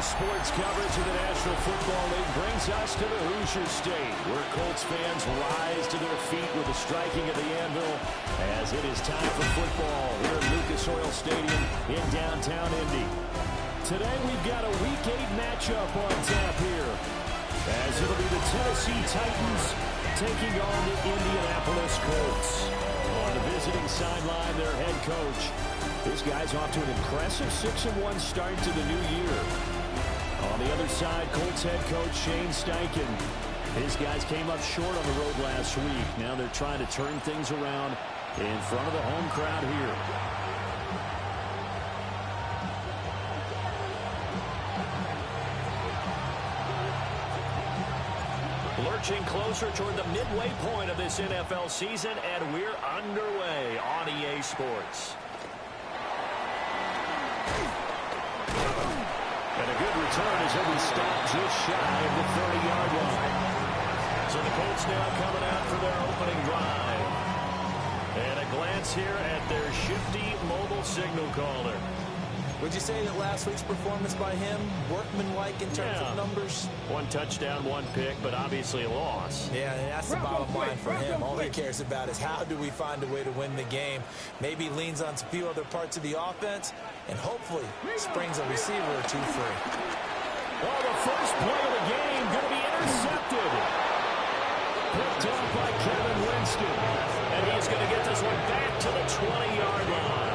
sports coverage of the National Football League brings us to the Hoosier State, where Colts fans rise to their feet with the striking of the anvil as it is time for football here at Lucas Oil Stadium in downtown Indy. Today we've got a Week 8 matchup on tap here, as it'll be the Tennessee Titans taking on the Indianapolis Colts. On the visiting sideline, their head coach. This guy's off to an impressive 6-1 start to the new year. On the other side, Colts head coach Shane Steichen. His guys came up short on the road last week. Now they're trying to turn things around in front of the home crowd here. Lurching closer toward the midway point of this NFL season, and we're underway on EA Sports. And a good return as he'll be stopped just shy of the 30-yard line. So the Colts now coming out for their opening drive. And a glance here at their shifty mobile signal caller. Would you say that last week's performance by him, workmanlike in terms of numbers? 1 touchdown, 1 pick, but obviously a loss. Yeah, and that's the bottom line for him. All he cares about is how do we find a way to win the game. Maybe leans on a few other parts of the offense, and hopefully springs a receiver or two free. Well, the first play of the game going to be intercepted. Picked up by Kevin Winston. And he's going to get this one back to the 20-yard line.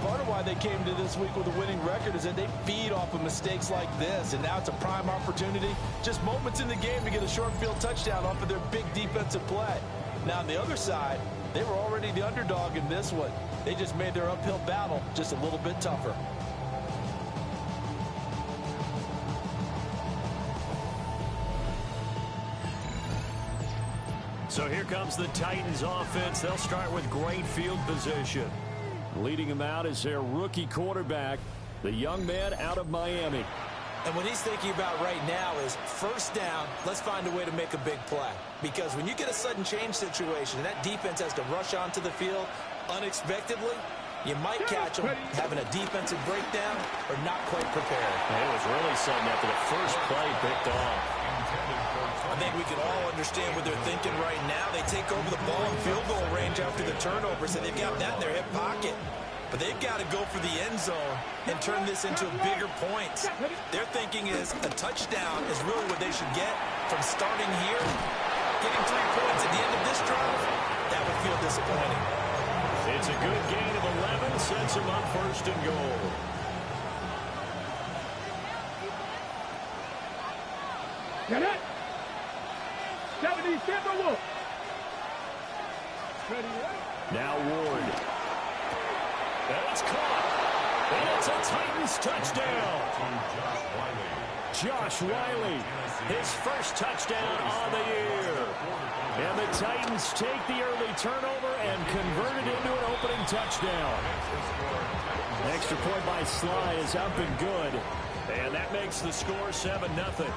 Part of why they came to this week with a winning record is that they feed off of mistakes like this, and now it's a prime opportunity, just moments in the game to get a short field touchdown off of their big defensive play. Now on the other side, they were already the underdog in this one. They just made their uphill battle just a little bit tougher. So here comes the Titans offense. They'll start with great field position. Leading him out is their rookie quarterback, the young man out of Miami. And what he's thinking about right now is first down, let's find a way to make a big play. Because when you get a sudden change situation and that defense has to rush onto the field unexpectedly, you might catch them having a defensive breakdown or not quite prepared. It was really sudden after the first play picked off. I think we can all understand what they're thinking right now. They take over the ball in field goal range after the turnover, so they've got that in their hip pocket. But they've got to go for the end zone and turn this into bigger points. Their thinking is a touchdown is really what they should get from starting here. Getting 3 points at the end of this drive, that would feel disappointing. It's a good gain of 11, sets them up first and goal. Get it! 70, now Ward. And it's caught. And it's a Titans touchdown. Josh Wiley, his first touchdown on the year. And the Titans take the early turnover and convert it into an opening touchdown. Extra point by Sly is up and good. And that makes the score 7-0.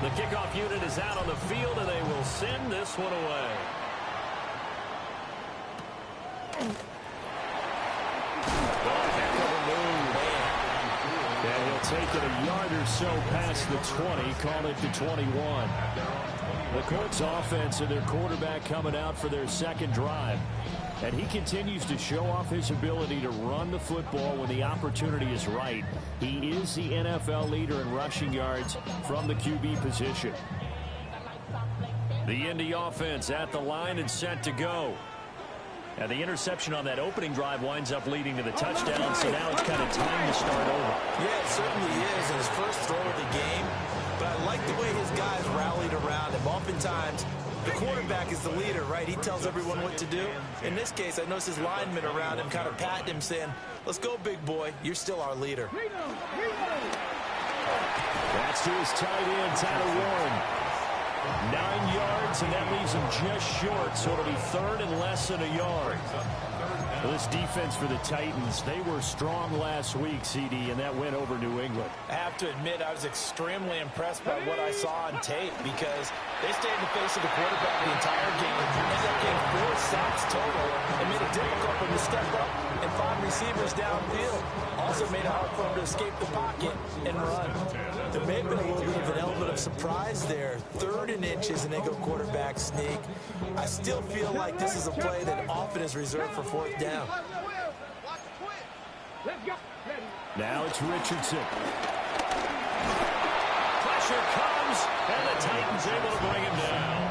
The kickoff unit is out on the field, and they will send this one away. Oh, heck of a move. And he'll take it a yard or so past the 20, call it to 21. The Colts offense and their quarterback coming out for their second drive. And he continues to show off his ability to run the football when the opportunity is right. He is the NFL leader in rushing yards from the QB position. The Indy offense at the line and set to go. And the interception on that opening drive winds up leading to the touchdown, so now it's kind of time to start over. Yeah, it certainly is in his first throw of the game. But I like the way his guys rallied around him. Oftentimes, the quarterback is the leader, right? He tells everyone what to do. In this case, I noticed his linemen around him kind of patting him, saying, let's go, big boy. You're still our leader. That's to his tight end, Tyler Warren. 9 yards, and that leaves him just short, so it'll be third and less than a yard. Well, this defense for the Titans, they were strong last week, CD, and that win over New England. I have to admit, I was extremely impressed by what I saw on tape because they stayed in the face of the quarterback the entire game, ended up getting 4 sacks total, and made it difficult for him to step up and find receivers downfield. Also made it hard for him to escape the pocket and run. There may have been a little bit of an element of surprise there. 3rd and inches, and they go quarterback sneak. I still feel like this is a play that often is reserved for 4th down. Now it's Richardson. Pressure comes, and the Titans able to bring him down.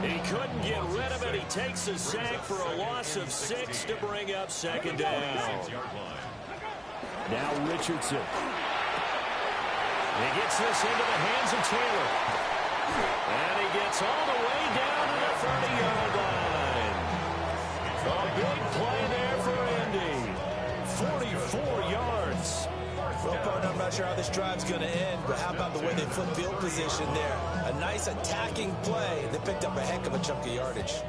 He couldn't get rid of it. He takes a sack for a loss of 6 to bring up 2nd down. Now Richardson. He gets this into the hands of Taylor. And he gets all the way down to the 30-yard line. A big play there for Indy. 44 yards. Well, partner, I'm not sure how this drive's going to end, but how about the way they flip field position there? A nice attacking play. They picked up a heck of a chunk of yardage.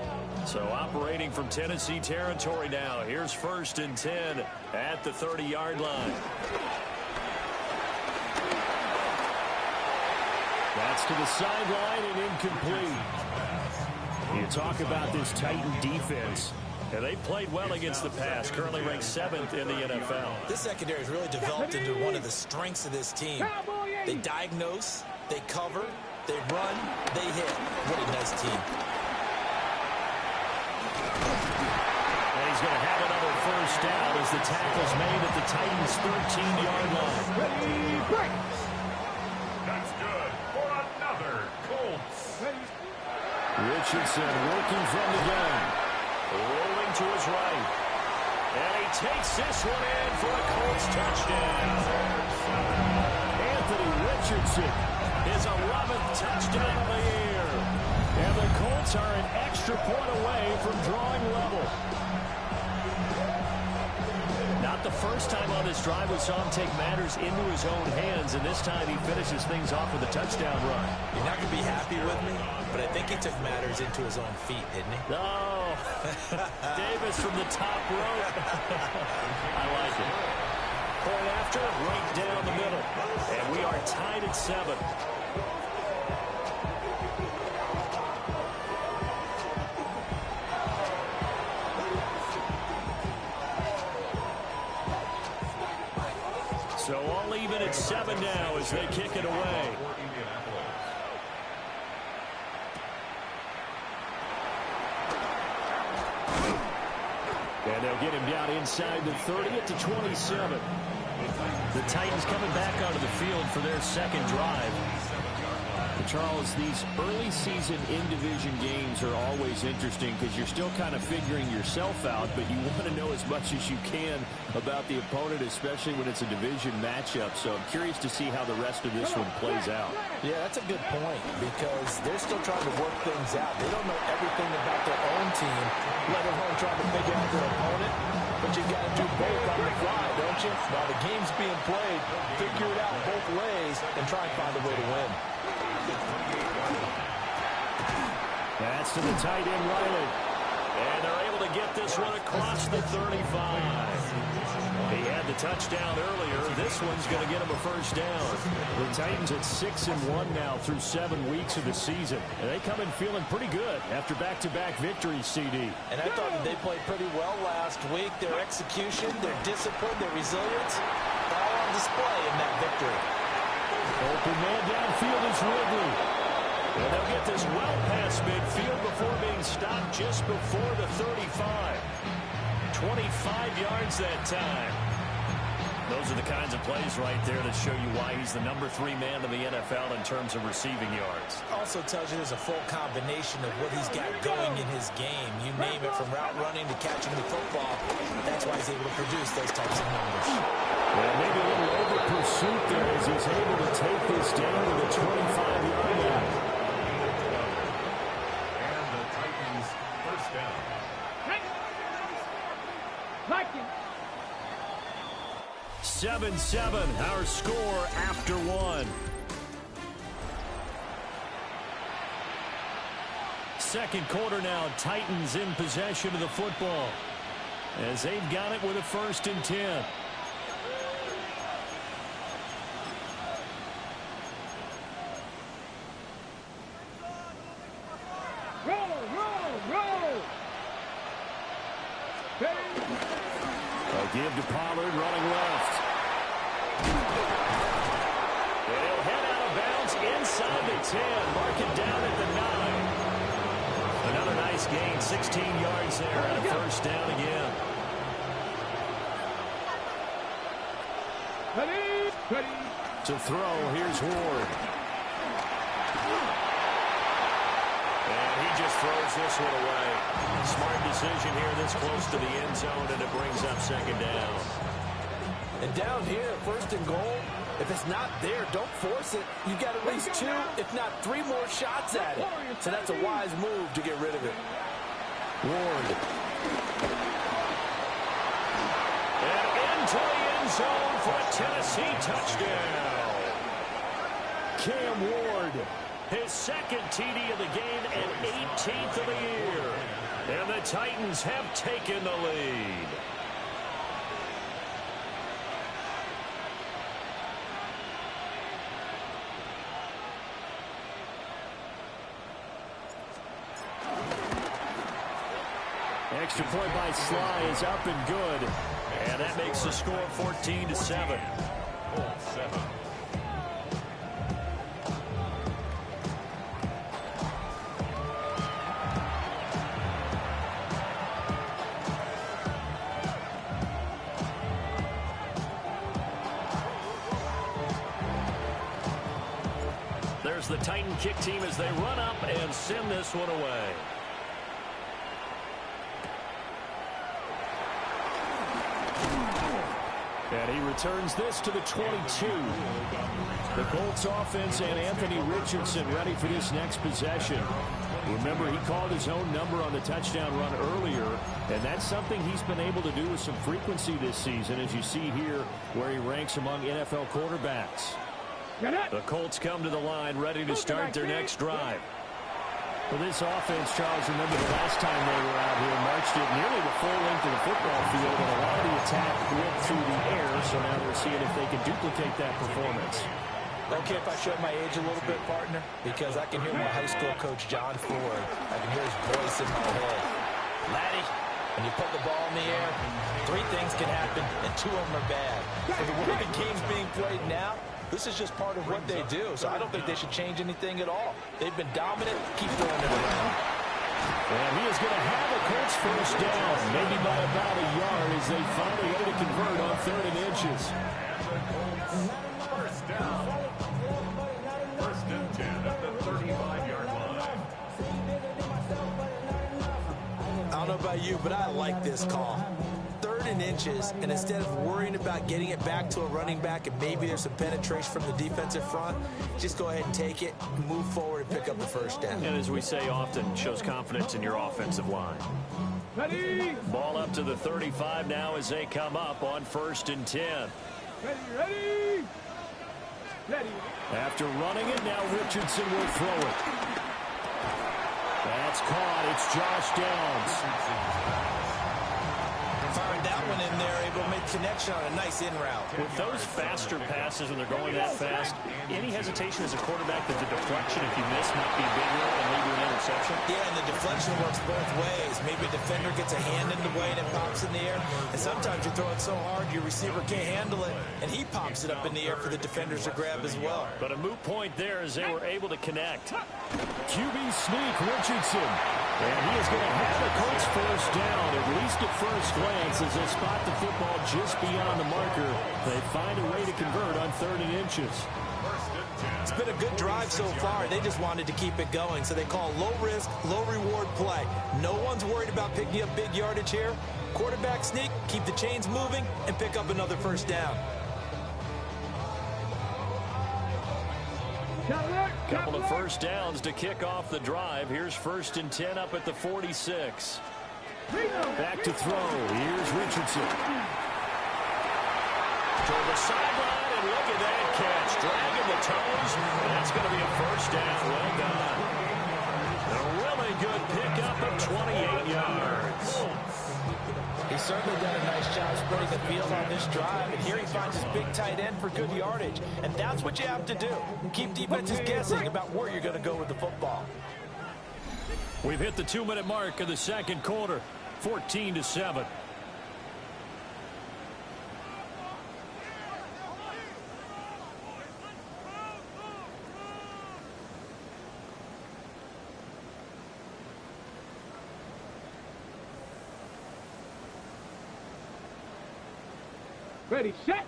So operating from Tennessee territory now. Here's 1st and 10 at the 30-yard line. That's to the sideline and incomplete. You talk about this Titan defense. And they played well against the pass, currently ranked 7th in the NFL. This secondary has really developed into one of the strengths of this team. They diagnose, they cover, they run, they hit. What a nice team. And he's going to have another 1st down as the tackle's made at the Titans' 13-yard line. That's good for another Colts. Richardson working from the gun. Rolling to his right. And he takes this one in for a Colts touchdown. Anthony Richardson, his 11th touchdown of the year. And the Colts are an extra point away from drawing level. Not the first time on this drive we saw him take matters into his own hands, and this time he finishes things off with a touchdown run. You're not going to be happy with me, but I think he took matters into his own feet, didn't he? No. Davis from the top rope. I like it. Point after, right down the middle. And we are tied at 7. So all even at 7 now as they kick it away. And they'll get him down inside the 30 at the 27. The Titans coming back onto the field for their 2nd drive. Charles, these early season in-division games are always interesting because you're still kind of figuring yourself out, but you want to know as much as you can about the opponent, especially when it's a division matchup. So I'm curious to see how the rest of this one plays out. Yeah, that's a good point because they're still trying to work things out. They don't know everything about their own team, let alone trying to figure out their opponent. But you got to do both on the fly, don't you? While the game's being played, figure it out both ways and try and find a way to win. That's to the tight end, Riley. And they're able to get this one across the 35. He had the touchdown earlier. This one's going to get him a 1st down. The Titans at 6-1 now through 7 weeks of the season. And they come in feeling pretty good after back-to-back victories, CD. And I thought that they played pretty well last week. Their execution, their discipline, their resilience, all on display in that victory. Open man downfield is Ridley. And they'll get this well past midfield before being stopped just before the 35. 25 yards that time. Those are the kinds of plays right there that show you why he's the number 3 man in the NFL in terms of receiving yards. Also tells you there's a full combination of what he's got going in his game. You name it, from route running to catching the football. That's why he's able to produce those types of numbers. Well, maybe a little over pursuit there as he's able to take this down to the 25-yard line. And the Titans' 1st down. 7-7, our score after 1. second quarter now. Titans in possession of the football as they've got it with a 1st and 10. A give to Pollard running left. They'll head out of bounds inside the 10. Mark it down at the 9. Another nice gain, 16 yards there, and a 1st down again. To throw, here's Ward. And he just throws this one away. Smart decision here this close to the end zone, and it brings up 2nd down. And down here, 1st and goal, if it's not there, don't force it. You've got at least 2, if not 3 more shots at it. So that's a wise move to get rid of it. Ward. And into the end zone for a Tennessee touchdown. Cam Ward, his 2nd TD of the game and 18th of the year. And the Titans have taken the lead. Extra point by Sly is up and good. And that makes the score 14-7. There's the Titan kick team as they run up and send this one away. And he returns this to the 22. The Colts offense and Anthony Richardson ready for this next possession. Remember, he called his own number on the touchdown run earlier, and that's something he's been able to do with some frequency this season, as you see here where he ranks among NFL quarterbacks. The Colts come to the line ready to start their next drive. Well, this offense, Charles, remember the last time they were out here, marched it nearly the full length of the football field, and a lot of the attack went through the air, so now they're seeing if they can duplicate that performance. Okay, if I show my age a little bit, partner, because I can hear my high school coach, John Ford. I can hear his voice in my head. Laddie, when you put the ball in the air, 3 things can happen, and 2 of them are bad. For the way the game's being played now, this is just part of what they do, so I don't think they should change anything at all. They've been dominant. Keep throwing it around. And he is going to have a Colts 1st down, maybe by about a yard, as they find a way to convert on 3rd and inches. 1st down. 1st and 10 at the 35-yard line. I don't know about you, but I like this call. 3rd and inches, and instead of worrying about getting it back to a running back and maybe there's some penetration from the defensive front, just go ahead and take it, move forward, and pick up the 1st down. And as we say often, shows confidence in your offensive line. Ready? Ball up to the 35 now as they come up on 1st and 10. Ready? Ready. After running it, now Richardson will throw it. That's caught. It's Josh Downs. Firing that one in there, able to make connection on a nice in route. With those faster passes when they're going that fast, any hesitation as a quarterback that the deflection, if you miss, might be bigger and lead to an interception? Yeah, and the deflection works both ways. Maybe a defender gets a hand in the way and it pops in the air. And sometimes you throw it so hard your receiver can't handle it, and he pops it up in the air for the defenders to grab as well. But a moot point there as they were able to connect. QB sneak, Richardson. And he is going to have the Colts 1st down, at least at first glance, as they spot the football just beyond the marker. They find a way to convert on 3rd and inches. It's been a good drive so far. They just wanted to keep it going, so they call low risk, low reward play. No one's worried about picking up big yardage here. Quarterback sneak, keep the chains moving, and pick up another 1st down. Couple of 1st downs to kick off the drive. Here's 1st and 10 up at the 46. Back to throw. Here's Richardson. Toward the sideline, and look at that catch. Dragging the toes. That's going to be a 1st down. Well done. A really good certainly done a nice job spreading the field on this drive. And here he finds his big tight end for good yardage. And that's what you have to do. Keep defenses guessing about where you're going to go with the football. We've hit the 2-minute mark of the second quarter, 14-7. Ready, set.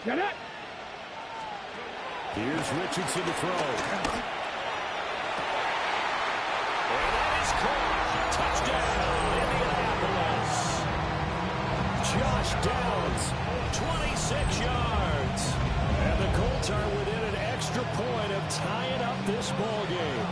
Get it. Here's Richardson to throw. And that is caught. Touchdown, Indianapolis. Josh Downs, 26 yards. And the Colts are within an extra point of tying up this ball game.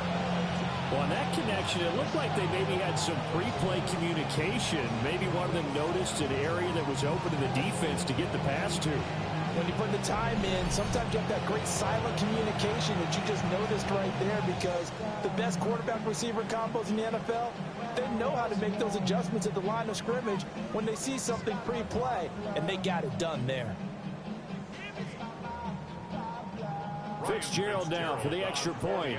Well, on that connection, it looked like they maybe had some pre-play communication. Maybe one of them noticed an area that was open to the defense to get the pass to. When you put the time in, sometimes you have that great silent communication that you just noticed right there, because the best quarterback-receiver combos in the NFL, they know how to make those adjustments at the line of scrimmage when they see something pre-play, and they got it done there. Fitzgerald now for the extra point.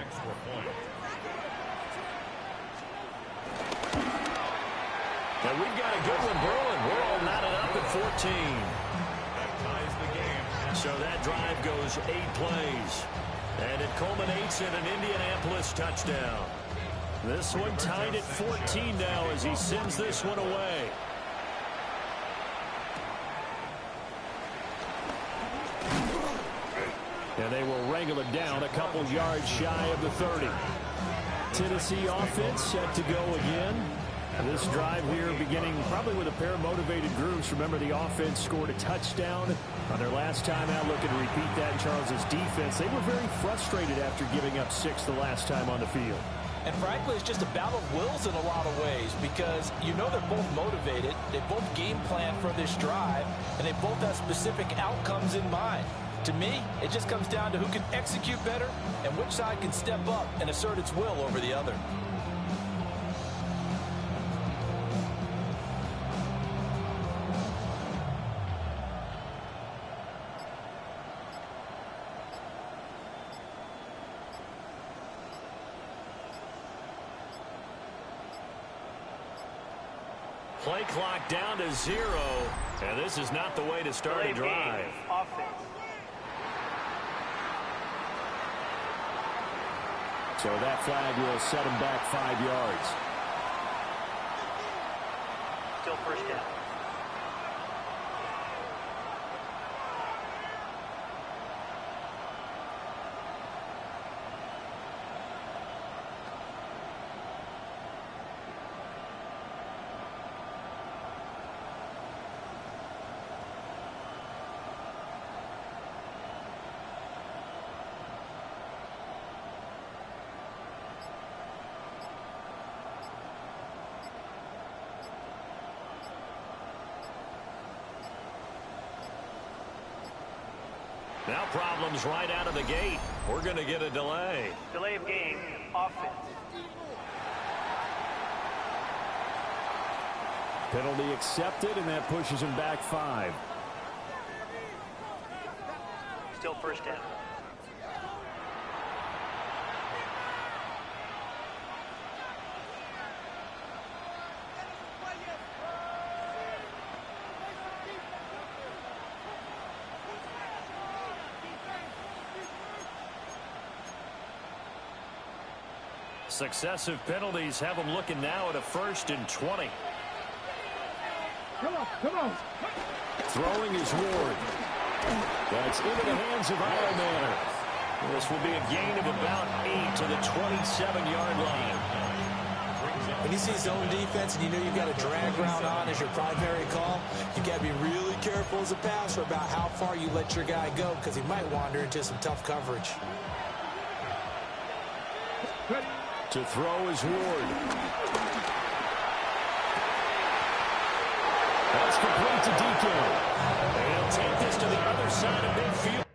And we've got a good one brewing. We're all knotted up at 14. That ties the game. So that drive goes 8 plays. And it culminates in an Indianapolis touchdown. This one tied at 14 now as he sends this one away. And they will wrangle it down a couple yards shy of the 30. Tennessee offense set to go again. This drive here beginning probably with a pair of motivated groups. Remember, the offense scored a touchdown on their last time out, looking to repeat that in Charles's defense. They were very frustrated after giving up 6 the last time on the field. And frankly, it's just a battle of wills in a lot of ways, because you know they're both motivated, they both game plan for this drive, and they both have specific outcomes in mind. To me, it just comes down to who can execute better and which side can step up and assert its will over the other. Play clock down to 0, and this is not the way to start a drive. So that flag will set him back 5 yards. Still first down. Now problems right out of the gate. We're going to get a delay. Delay of game, offense. Penalty accepted, and that pushes him back 5. Still first down. Successive penalties have them looking now at a 1st and 20. Come on, come on. Throwing is Ward. That's into the hands of Ironman. This will be a gain of about 8 to the 27-yard line. When you see zone defense and you know you've got a drag route on as your primary call, you've got to be really careful as a passer about how far you let your guy go, because he might wander into some tough coverage. To throw is Ward. That's complete to DK. They'll take this to the other side of midfield.